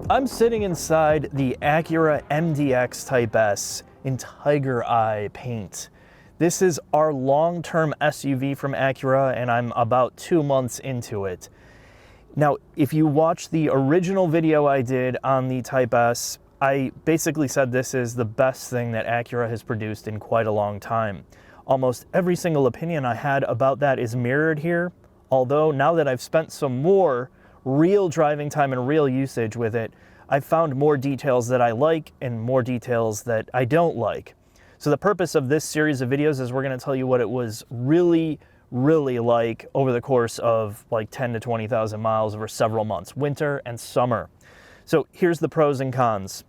I'm sitting inside the Acura MDX Type S in Tiger Eye paint. This is our long-term SUV from Acura, and I'm about 2 months into it. Now, if you watch the original video I did on the Type S, I basically said this is the best thing that Acura has produced in quite a long time. Almost every single opinion I had about that is mirrored here, although now that I've spent some more real driving time and real usage with it, I've found more details that I like and more details that I don't like. So the purpose of this series of videos is we're going to tell you what it was really like over the course of like 10 to 20,000 miles over several months, winter and summer. So here's the pros and cons.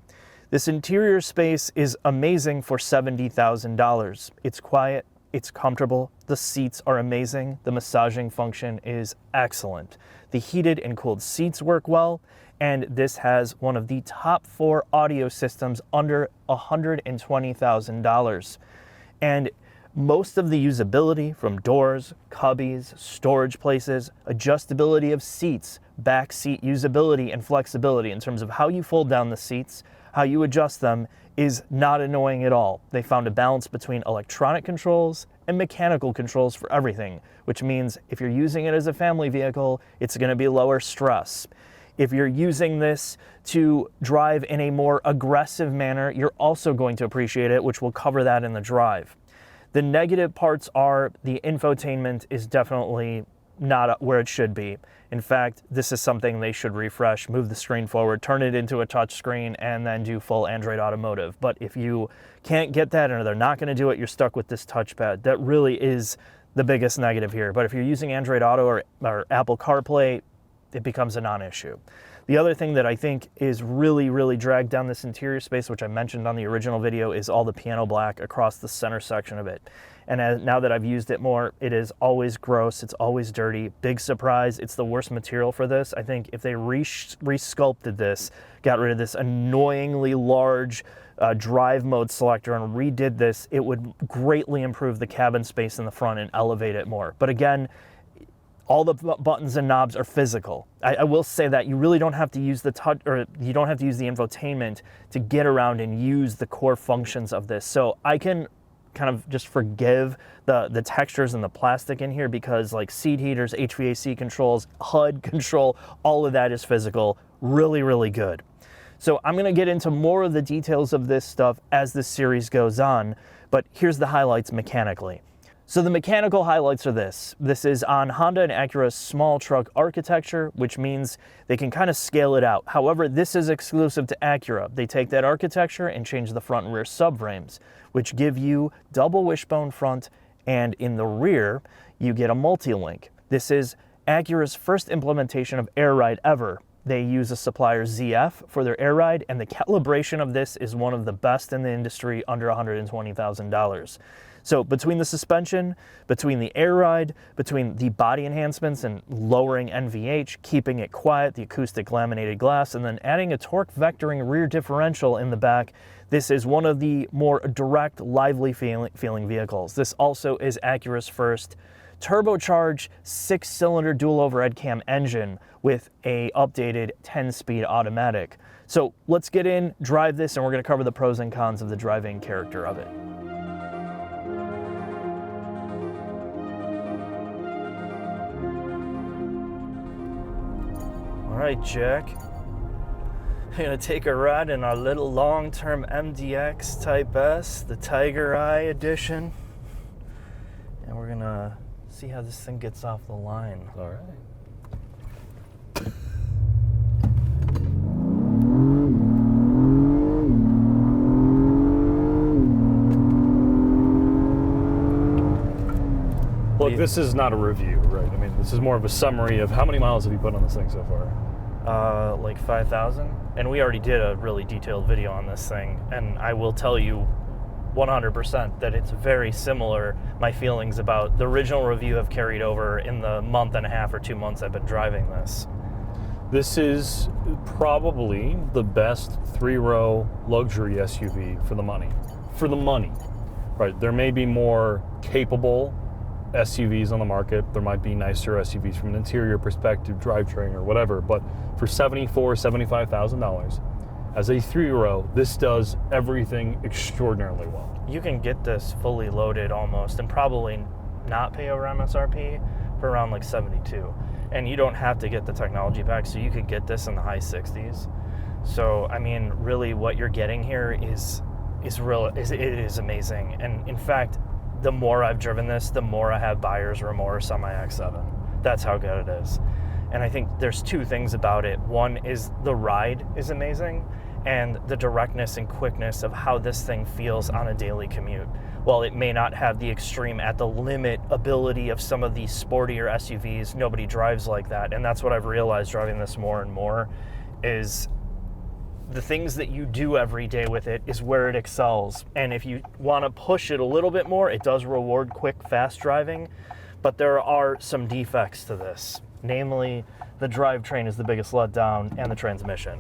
This interior space is amazing for $70,000. It's quiet, it's comfortable, the seats are amazing, the massaging function is excellent. The heated and cooled seats work well, and this has one of the top 4 audio systems under $120,000. And most of the usability from doors, cubbies, storage places, adjustability of seats, back seat usability and flexibility in terms of how you fold down the seats, how you adjust them is not annoying at all. They found a balance between electronic controls and mechanical controls for everything, which means if you're using it as a family vehicle, it's going to be lower stress. If you're using this to drive in a more aggressive manner, you're also going to appreciate it, which we'll cover that in the drive. The negative parts are the infotainment is definitely not where it should be. In fact, this is something they should refresh, move the screen forward, turn it into a touch screen, and then do full Android Automotive. But if you can't get that or they're not going to do it, you're stuck with this touchpad. That really is the biggest negative here. But if you're using Android Auto or Apple CarPlay, it becomes a non-issue. The other thing that I think is really dragged down this interior space, which I mentioned on the original video, is all the piano black across the center section of it. And now that I've used it more, it is always gross, it's always dirty. Big surprise, it's the worst material for this. I think if they resculpted this, got rid of this annoyingly large drive mode selector and redid this, it would greatly improve the cabin space in the front and elevate it more. But again, all the buttons and knobs are physical. I will say that you really don't have to use the touch, or you don't have to use the infotainment to get around and use the core functions of this. So I can kind of just forgive the textures and the plastic in here because like seat heaters, HVAC controls, HUD control, all of that is physical, really good. So I'm gonna get into more of the details of this stuff as this series goes on, but here's the highlights mechanically. So the mechanical highlights are this. This is on Honda and Acura's small truck architecture, which means they can kind of scale it out. However, this is exclusive to Acura. They take that architecture and change the front and rear subframes, which give you double wishbone front, and in the rear, you get a multi-link. This is Acura's first implementation of Air Ride ever. They use a supplier ZF for their Air Ride, and the calibration of this is one of the best in the industry under $120,000. So between the suspension, between the Air Ride, between the body enhancements and lowering NVH, keeping it quiet, the acoustic laminated glass, and then adding a torque vectoring rear differential in the back, this is one of the more direct, lively feeling vehicles. This also is Acura's first turbocharged 6-cylinder dual overhead cam engine with a updated 10-speed automatic. So let's get in, drive this, and we're going to cover the pros and cons of the driving character of it. All right, Jack, I'm gonna take a ride in our little long-term MDX Type S, the Tiger Eye edition, and we're gonna see how this thing gets off the line. All right. Look, this is not a review, right? I mean, this is more of a summary of how many miles have you put on this thing so far? Like 5,000. And we already did a really detailed video on this thing, and I will tell you 100% that it's very similar. My feelings about the original review have carried over in the month and a half or 2 months I've been driving this. This is probably the best 3-row luxury SUV for the money. For the money, right? There may be more capable SUVs on the market. There might be nicer SUVs from an interior perspective, drivetrain or whatever, but for $74,000, $75,000 as a 3-row, this does everything extraordinarily well. You can get this fully loaded almost and probably not pay over MSRP for around like 72. And you don't have to get the technology pack, so you could get this in the high 60s. So, I mean, really what you're getting here is amazing. And in fact, the more I've driven this, the more I have buyer's remorse on my X7. That's how good it is. And I think there's two things about it. One is the ride is amazing, and the directness and quickness of how this thing feels on a daily commute. While it may not have the extreme at the limit ability of some of these sportier SUVs, nobody drives like that. And that's what I've realized driving this more and more, is the things that you do every day with it is where it excels. And if you want to push it a little bit more, it does reward quick, fast driving. But there are some defects to this. Namely, the drivetrain is the biggest letdown, and the transmission.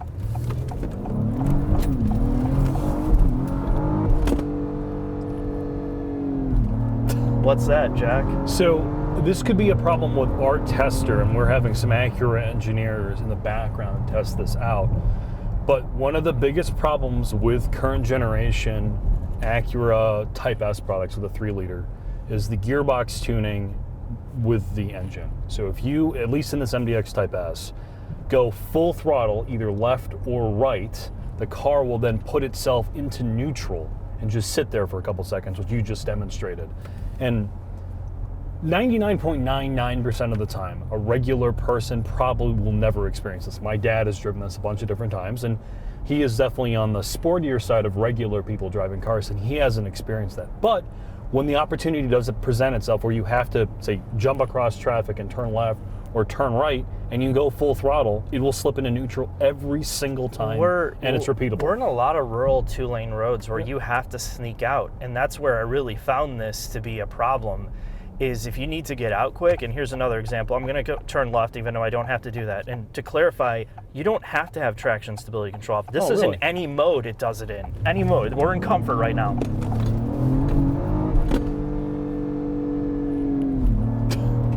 What's that, Jack? So this could be a problem with our tester, and we're having some Acura engineers in the background test this out. But one of the biggest problems with current generation Acura Type S products with a 3-liter is the gearbox tuning with the engine. So if you, at least in this MDX Type S, go full throttle, either left or right, the car will then put itself into neutral and just sit there for a couple seconds, which you just demonstrated. And 99.99% of the time, a regular person probably will never experience this. My dad has driven this a bunch of different times, and he is definitely on the sportier side of regular people driving cars, and he hasn't experienced that. But when the opportunity does present itself where you have to, say, jump across traffic and turn left or turn right, and you go full throttle, it will slip into neutral every single time, and it's repeatable. We're in a lot of rural 2-lane roads where you have to sneak out, and that's where I really found this to be a problem, is if you need to get out quick. And here's another example. I'm going to turn left even though I don't have to do that. And to clarify, you don't have to have traction stability control. This is in any mode it does it in. Any mode. We're in comfort right now.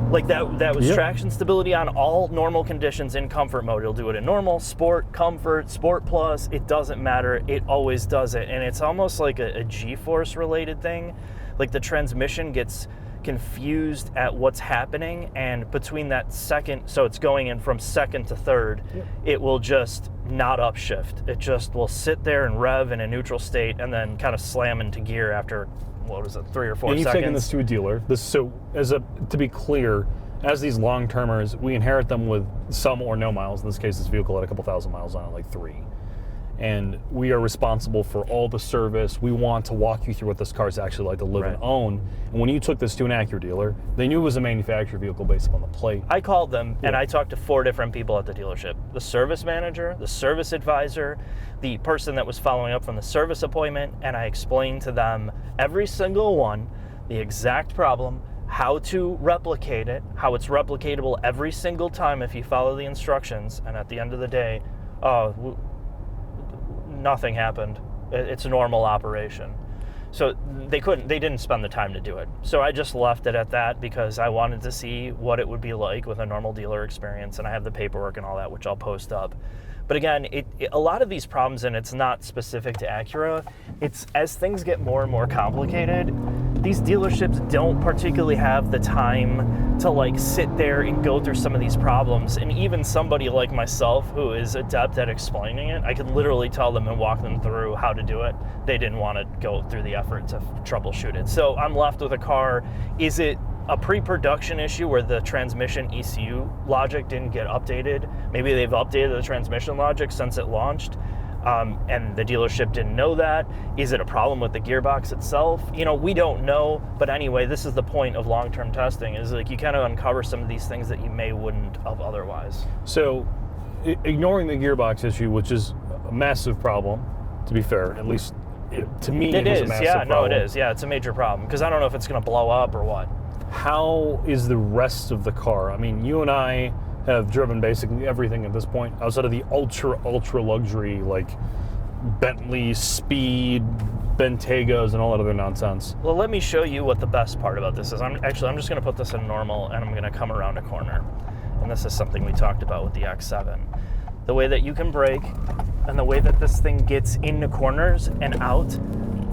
Like that was traction stability on all normal conditions in comfort mode. It'll do it in normal, sport, comfort, sport plus. It doesn't matter. It always does it. And it's almost like a G-force related thing. Like the transmission gets confused at what's happening, and between that second, so it's going in from second to third, it will just not upshift. It just will sit there and rev in a neutral state and then kind of slam into gear after, what was it, 3 or 4 seconds. And you've taken this to a dealer. To be clear, as these long-termers, we inherit them with some or no miles. In this case, this vehicle had a couple thousand miles on it, like 3. And we are responsible for all the service. We want to walk you through what this car is actually like to live and own. And when you took this to an Acura dealer, they knew it was a manufacturer vehicle based upon the plate. I called them and I talked to 4 different people at the dealership. The service manager, the service advisor, the person that was following up from the service appointment, and I explained to them every single one, the exact problem, how to replicate it, how it's replicatable every single time if you follow the instructions, and at the end of the day, nothing happened. It's a normal operation. So they didn't spend the time to do it. So I just left it at that because I wanted to see what it would be like with a normal dealer experience, and I have the paperwork and all that, which I'll post up. But again, a lot of these problems, and it's not specific to Acura, it's as things get more and more complicated, these dealerships don't particularly have the time to like sit there and go through some of these problems. And even somebody like myself who is adept at explaining it, I could literally tell them and walk them through how to do it. They didn't want to go through the effort to troubleshoot it. So I'm left with a car. Is it a pre-production issue where the transmission ECU logic didn't get updated? Maybe they've updated the transmission logic since it launched, and the dealership didn't know that. Is it a problem with the gearbox itself? You know, we don't know. But anyway, this is the point of long-term testing, is like you kind of uncover some of these things that you wouldn't have otherwise. So ignoring the gearbox issue, which is a massive problem, to be fair, at least to me it was a massive problem. No, it is. Yeah, it's a major problem because I don't know if it's going to blow up or what. How is the rest of the car? I mean, you and I have driven basically everything at this point outside of the ultra luxury like Bentley Speed, Bentegas, and all that other nonsense. Well, let me show you what the best part about this is. I'm just going to put this in normal, and I'm going to come around a corner. And this is something we talked about with the X7. The way that you can brake, and the way that this thing gets into corners and out,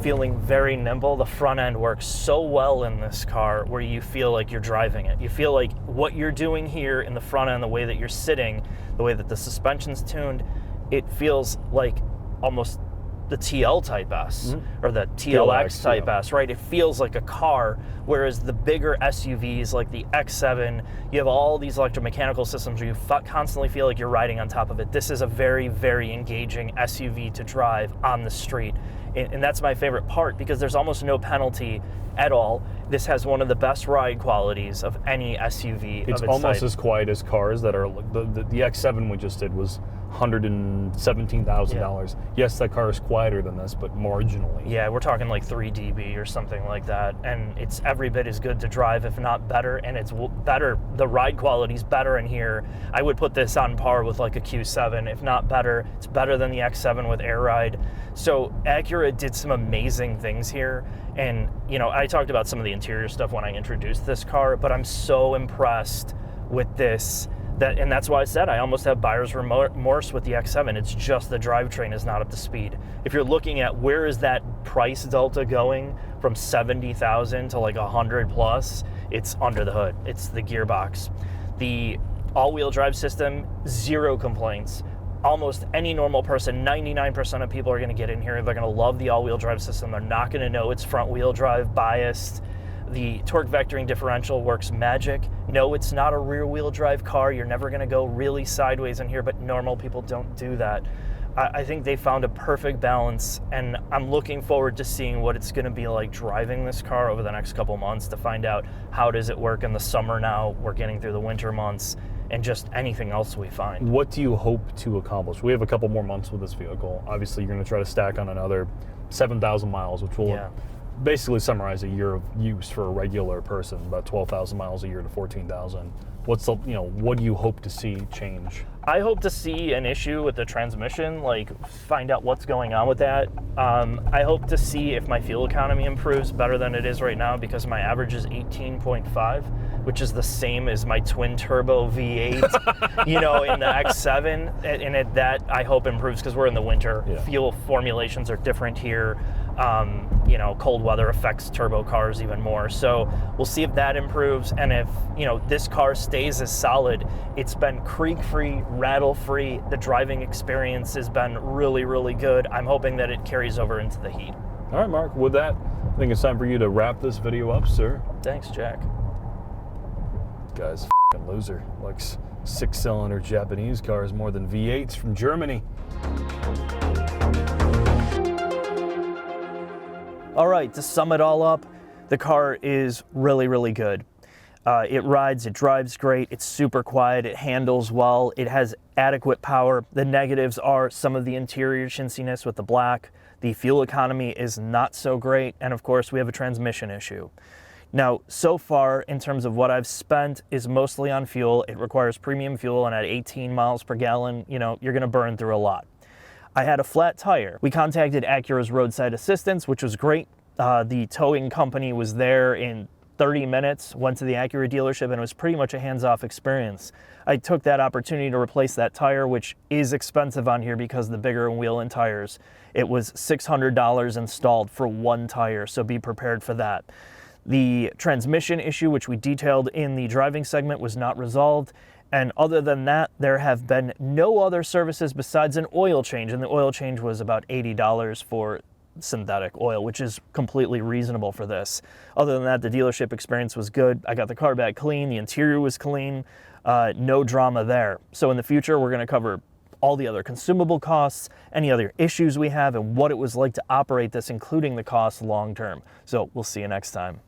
feeling very nimble. The front end works so well in this car where you feel like you're driving it. You feel like what you're doing here in the front end, the way that you're sitting, the way that the suspension's tuned, it feels like almost the TL Type S or the TLX Type S, right? It feels like a car, whereas the bigger SUVs like the X7, you have all these electromechanical systems where you constantly feel like you're riding on top of it. This is a very, very engaging SUV to drive on the street. And that's my favorite part because there's almost no penalty at all. This has one of the best ride qualities of any SUV. It's almost as quiet as cars that are, the X7 we just did was $117,000. Yes, that car is quieter than this, but marginally. Yeah, we're talking like 3 dB or something like that, and it's every bit as good to drive, if not better, and it's better. The ride quality's better in here. I would put this on par with like a Q7, if not better. It's better than the X7 with Air Ride. So Acura did some amazing things here, and you know, I talked about some of the interior stuff when I introduced this car, but I'm so impressed with this. And that's why I said I almost have buyer's remorse with the X7. It's just the drivetrain is not up to speed. If you're looking at where is that price delta going from 70,000 to like 100 plus, it's under the hood. It's the gearbox. The all-wheel drive system, 0 complaints. Almost any normal person, 99% of people are going to get in here. They're going to love the all-wheel drive system. They're not going to know it's front-wheel drive biased. The torque vectoring differential works magic. No, it's not a rear-wheel drive car. You're never going to go really sideways in here, but normal people don't do that. I think they found a perfect balance, and I'm looking forward to seeing what it's going to be like driving this car over the next couple months to find out how does it work in the summer now. We're getting through the winter months, and just anything else we find. What do you hope to accomplish? We have a couple more months with this vehicle. Obviously, you're going to try to stack on another 7,000 miles, which will basically summarize a year of use for a regular person, about 12,000 miles a year to 14,000. What's the, what do you hope to see change? I hope to see an issue with the transmission, like find out what's going on with that. I hope to see if my fuel economy improves better than it is right now, because my average is 18.5, which is the same as my twin turbo V8, in the X7. And that I hope improves because we're in the winter. Yeah. Fuel formulations are different here. Cold weather affects turbo cars even more. So we'll see if that improves. And if, this car stays as solid, it's been creak-free, rattle-free. The driving experience has been really, really good. I'm hoping that it carries over into the heat. All right, Mark, with that, I think it's time for you to wrap this video up, sir. Thanks, Jack. Guy's a f***ing loser. Likes 6-cylinder Japanese cars more than V8s from Germany. All right, to sum it all up, the car is really, really good. It rides, it drives great, it's super quiet, it handles well, it has adequate power. The negatives are some of the interior chintziness with the black. The fuel economy is not so great, and of course we have a transmission issue. Now, so far, in terms of what I've spent, is mostly on fuel. It requires premium fuel, and at 18 miles per gallon, you're gonna burn through a lot. I had a flat tire. We contacted Acura's roadside assistance, which was great. The towing company was there in 30 minutes, went to the Acura dealership, and it was pretty much a hands-off experience. I took that opportunity to replace that tire, which is expensive on here because of the bigger wheel and tires. It was $600 installed for one tire, so be prepared for that. The transmission issue, which we detailed in the driving segment, was not resolved. And other than that, there have been no other services besides an oil change. And the oil change was about $80 for synthetic oil, which is completely reasonable for this. Other than that, the dealership experience was good. I got the car back clean. The interior was clean. No drama there. So in the future, we're going to cover all the other consumable costs, any other issues we have, and what it was like to operate this, including the costs long term. So we'll see you next time.